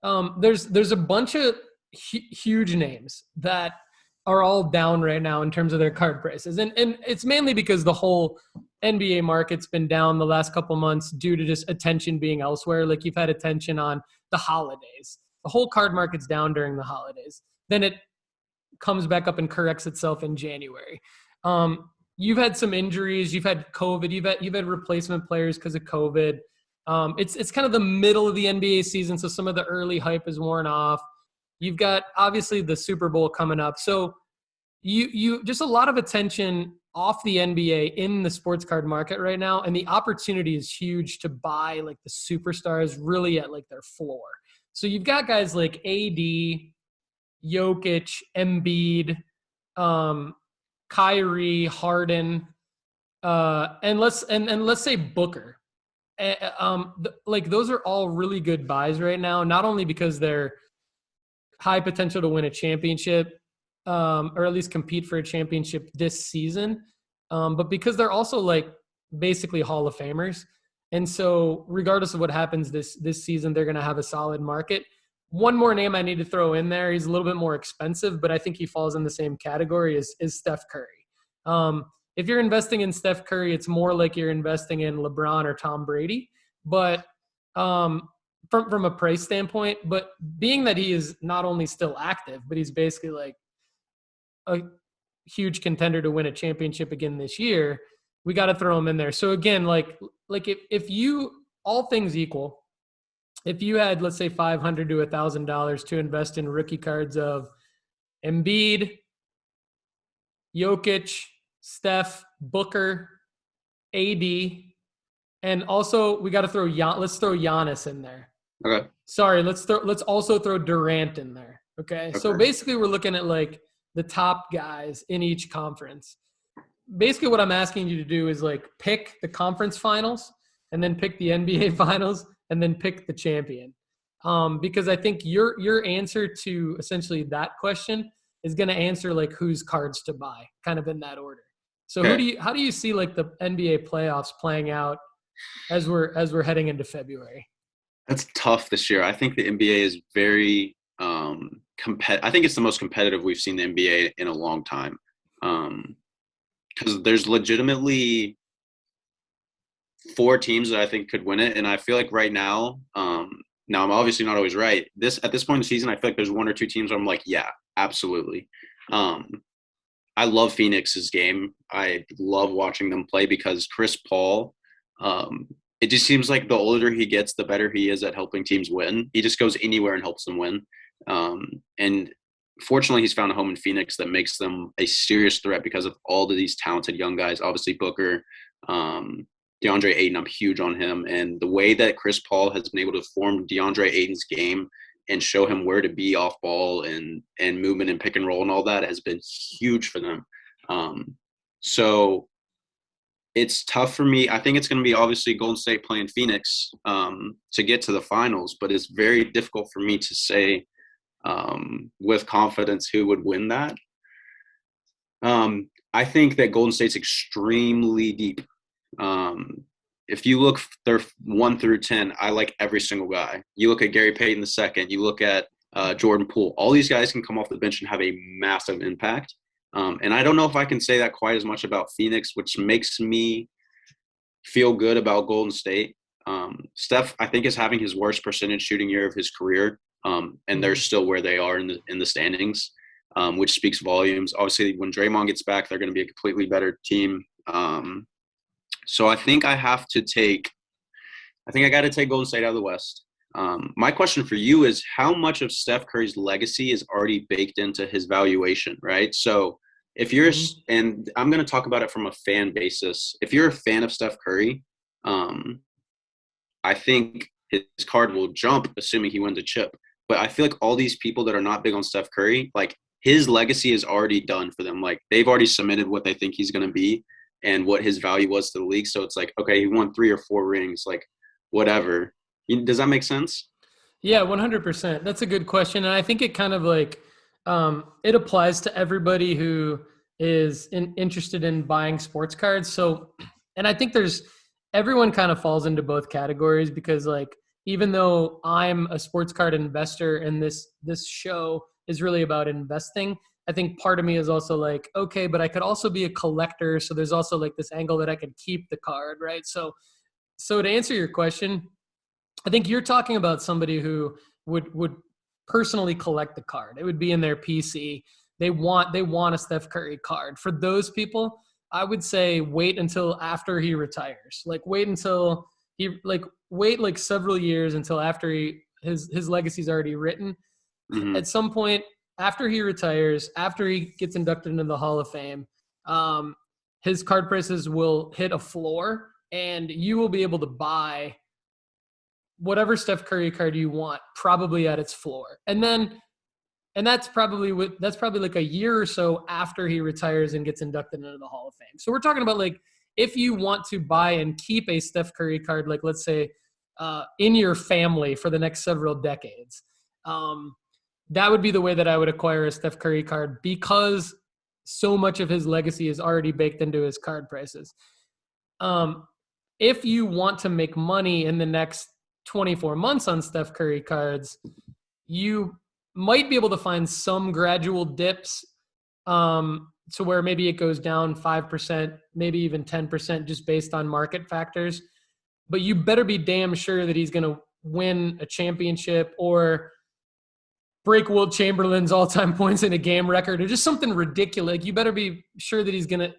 There's a bunch of huge names that are all down right now in terms of their card prices, and it's mainly because the whole NBA market's been down the last couple months due to just attention being elsewhere. Like you've had attention on the holidays. The whole card market's down during the holidays. Then it comes back up and corrects itself in January. You've had some injuries. You've had COVID. You've had replacement players because of COVID. It's kind of the middle of the NBA season, so some of the early hype is worn off. You've got obviously the Super Bowl coming up, so you just a lot of attention off the NBA in the sports card market right now, and the opportunity is huge to buy like the superstars really at like their floor. So you've got guys like AD, Jokic, Embiid, Kyrie, Harden, and let's say Booker. Like those are all really good buys right now, not only because they're high potential to win a championship, or at least compete for a championship this season, but because they're also like basically Hall of Famers. And so regardless of what happens this season, they're going to have a solid market. One more name I need to throw in there. He's a little bit more expensive, but I think he falls in the same category as Steph Curry. If you're investing in Steph Curry, it's more like you're investing in LeBron or Tom Brady. But from a price standpoint, but being that he is not only still active, but he's basically like a huge contender to win a championship again this year, we got to throw him in there. So again, like if you, all things equal, if you had, let's say $500 to $1,000 to invest in rookie cards of Embiid, Jokic, Steph, Booker, AD, and also we got to let's throw Giannis in there. Okay. Sorry, let's also throw Durant in there. Okay. So basically we're looking at like the top guys in each conference. Basically what I'm asking you to do is like pick the conference finals and then pick the NBA finals and then pick the champion. Because I think your answer to essentially that question is going to answer like whose cards to buy, kind of in that order. So how do you see like the NBA playoffs playing out as we're heading into February? That's tough this year. I think the NBA is very I think it's the most competitive we've seen the NBA in a long time. Because there's legitimately 4 teams that I think could win it, and I feel like right now, now I'm obviously not always right. At this point in the season, I feel like there's 1 or 2 teams where I'm like, yeah, absolutely. I love Phoenix's game. I love watching them play because Chris Paul, it just seems like the older he gets, the better he is at helping teams win. He just goes anywhere and helps them win. And fortunately, he's found a home in Phoenix that makes them a serious threat because of all of these talented young guys. Obviously, Booker, DeAndre Ayton, I'm huge on him. And the way that Chris Paul has been able to form DeAndre Ayton's game and show him where to be off ball and movement and pick and roll and all that has been huge for them. So it's tough for me. I think it's going to be obviously Golden State playing Phoenix to get to the finals, but it's very difficult for me to say with confidence who would win that. I think that Golden State's extremely deep. If you look, they're 1 through 10. I like every single guy. You look at Gary Payton II. You look at Jordan Poole. All these guys can come off the bench and have a massive impact. And I don't know if I can say that quite as much about Phoenix, which makes me feel good about Golden State. Steph, I think, is having his worst percentage shooting year of his career, and they're still where they are in the standings, which speaks volumes. Obviously, when Draymond gets back, they're going to be a completely better team. So I think I got to take Golden State out of the West. My question for you is how much of Steph Curry's legacy is already baked into his valuation, right? So if you're, and I'm going to talk about it from a fan basis. If you're a fan of Steph Curry, I think his card will jump, assuming he wins a chip. But I feel like all these people that are not big on Steph Curry, like his legacy is already done for them. Like they've already submitted what they think he's going to be and what his value was to the league. So it's like, okay, he won 3 or 4 rings, like whatever. Does that make sense? Yeah, 100%. That's a good question. And I think it kind of like, it applies to everybody who is interested in buying sports cards. So, and I think everyone kind of falls into both categories because like, even though I'm a sports card investor and this show is really about investing, I think part of me is also like, okay, but I could also be a collector. So there's also like this angle that I could keep the card, right? So to answer your question, I think you're talking about somebody who would personally collect the card. It would be in their PC. They want a Steph Curry card. For those people, I would say wait until after he retires. Like wait like several years until after his legacy's already written. Hmm. At some point after he retires, after he gets inducted into the Hall of Fame, um, his card prices will hit a floor, and you will be able to buy whatever Steph Curry card you want, probably at its floor. And that's probably like a year or so after he retires and gets inducted into the Hall of Fame. So we're talking about like if you want to buy and keep a Steph Curry card, like let's say in your family for the next several decades, um, that would be the way that I would acquire a Steph Curry card because so much of his legacy is already baked into his card prices. Um, if you want to make money in the next 24 months on Steph Curry cards, you might be able to find some gradual dips to where maybe it goes down 5%, maybe even 10% just based on market factors. But you better be damn sure that he's going to win a championship or break Wilt Chamberlain's all-time points in a game record or just something ridiculous. Like you better be sure that he's going to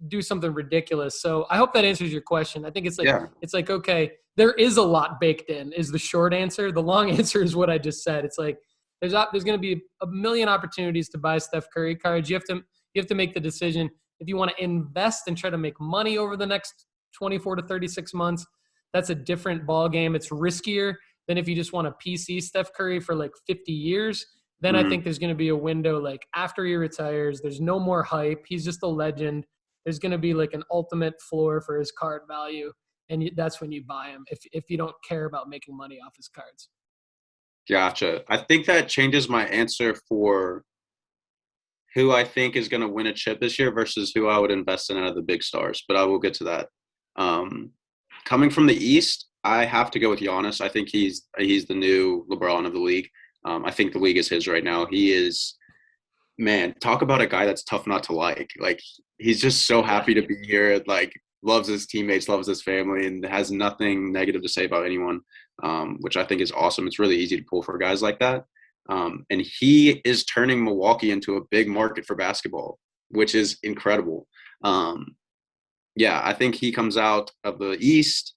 do something ridiculous. So I hope that answers your question. I think Yeah. it's like, okay, there is a lot baked in is the short answer. The long answer is what I just said. It's like, there's going to be a million opportunities to buy Steph Curry cards. You have to make the decision if you want to invest and try to make money over the next 24 to 36 months. That's a different ball game. It's riskier than if you just want to PC Steph Curry for like 50 years. Then I Hmm. think there's going to be a window like after he retires. There's no more hype. He's just a legend. There's going to be like an ultimate floor for his card value, and that's when you buy him if you don't care about making money off his cards. Gotcha. I think that changes my answer for who I think is going to win a chip this year versus who I would invest in out of the big stars. But I will get to that. Um, Coming from the East, I have to go with Giannis. I think he's the new LeBron of the league. I think the league is his right now. He is, man, talk about a guy that's tough not to like. Like he's just so Yeah. happy to be here. Like loves his teammates, loves his family, and has nothing negative to say about anyone, which I think is awesome. It's really easy to pull for guys like that. And he is turning Milwaukee into a big market for basketball, which is incredible. Um, yeah, I think he comes out of the East.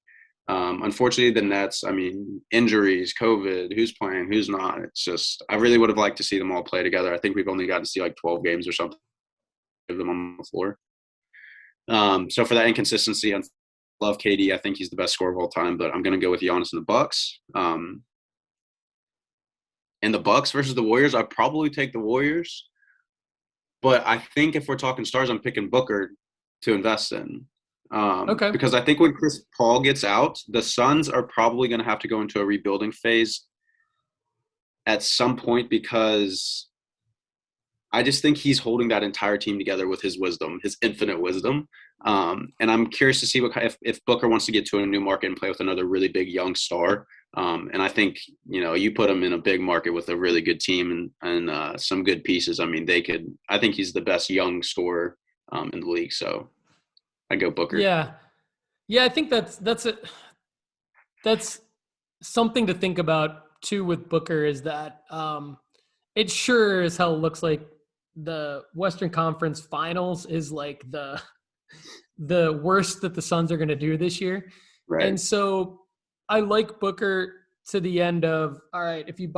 Unfortunately, the Nets, I mean, injuries, COVID, who's playing, who's not. It's just, I really would have liked to see them all play together. I think we've only gotten to see like 12 games or something of them on the floor. So for that inconsistency, I love KD. I think he's the best scorer of all time, but I'm going to go with Giannis and the Bucks. And the Bucks versus the Warriors, I'd probably take the Warriors. But I think if we're talking stars, I'm picking Booker to invest in. Okay. Because I think when Chris Paul gets out, the Suns are probably going to have to go into a rebuilding phase at some point because I just think he's holding that entire team together with his wisdom, his infinite wisdom. And I'm curious to see if Booker wants to get to a new market and play with another really big young star. And I think, you put him in a big market with a really good team and some good pieces. I mean, I think he's the best young scorer in the league. So I go Booker. Yeah. Yeah, I think that's something to think about too with Booker is that it sure as hell looks like the Western Conference Finals is like the worst that the Suns are going to do this year. Right. And so I like Booker to the end of, all right, if you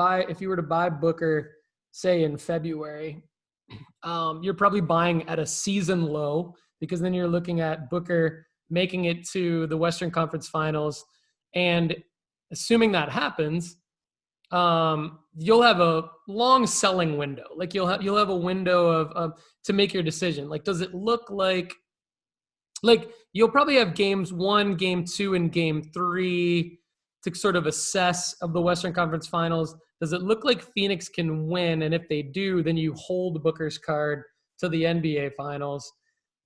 were to buy Booker say in February, you're probably buying at a season low because then you're looking at Booker making it to the Western Conference Finals. And assuming that happens, you'll have a long selling window. Like you'll have a window of to make your decision. Like, does it look like you'll probably have games 1, game 2, and game 3 to sort of assess of the Western Conference Finals. Does it look like Phoenix can win? And if they do, then you hold Booker's card to the NBA Finals.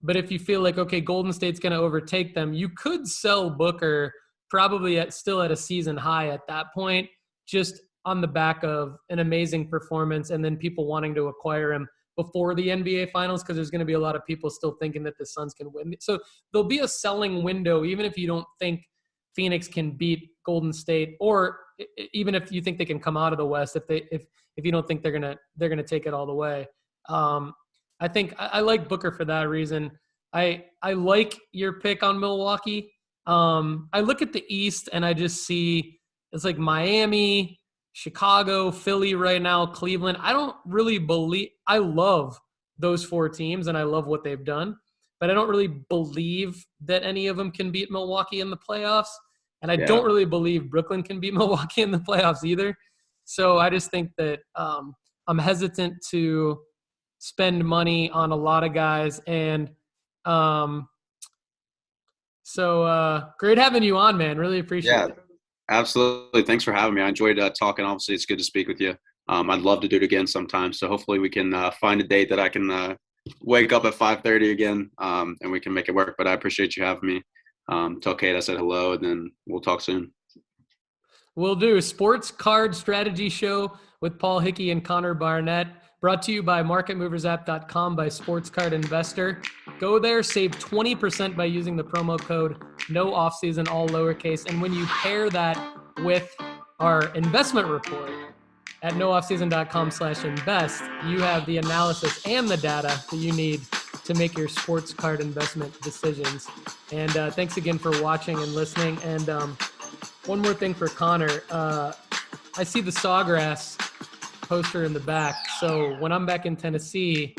But if you feel like, okay, Golden State's going to overtake them, you could sell Booker probably still at a season high at that point, just on the back of an amazing performance and then people wanting to acquire him before the NBA Finals, because there's going to be a lot of people still thinking that the Suns can win. So there'll be a selling window, even if you don't think Phoenix can beat Golden State, or even if you think they can come out of the West, if you don't think they're gonna take it all the way. I think I like Booker for that reason. I like your pick on Milwaukee. I look at the East and I just see it's like Miami, Chicago, Philly right now, Cleveland. I don't really believe – I love those 4 teams and I love what they've done, but I don't really believe that any of them can beat Milwaukee in the playoffs. And I don't really believe Brooklyn can beat Milwaukee in the playoffs either. So I just think that I'm hesitant to spend money on a lot of guys. And so great having you on, man. Really appreciate it. Absolutely. Thanks for having me. I enjoyed talking. Obviously, it's good to speak with you. I'd love to do it again sometime. So hopefully we can find a date that I can wake up at 5:30 again, and we can make it work. But I appreciate you having me. Tell Kate I said hello, and then we'll talk soon. We'll do. Sports Card Strategy Show with Paul Hickey and Conner Barnett. Brought to you by MarketMoversApp.com by Sports Card Investor. Go there, save 20% by using the promo code no offseason, all lowercase. And when you pair that with our investment report at nooffseason.com/invest, you have the analysis and the data that you need to make your sports card investment decisions. And thanks again for watching and listening. And one more thing for Conner. I see the Sawgrass poster in the back. So when I'm back in Tennessee,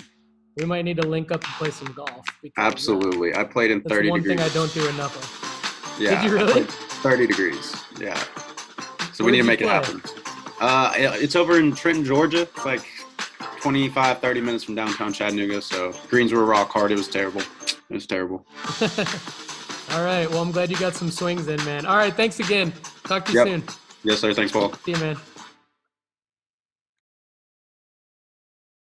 we might need to link up and play some golf. Because, absolutely. I played in 30 degrees. That's one thing I don't do enough of. Yeah. Did you really? 30 degrees. Yeah. So we need to make it happen. It's over in Trenton, Georgia. It's like 25, 30 minutes from downtown Chattanooga. So greens were rock hard. It was terrible. All right. Well, I'm glad you got some swings in, man. All right. Thanks again. Talk to you soon. Yes, sir. Thanks, Paul. See you, man.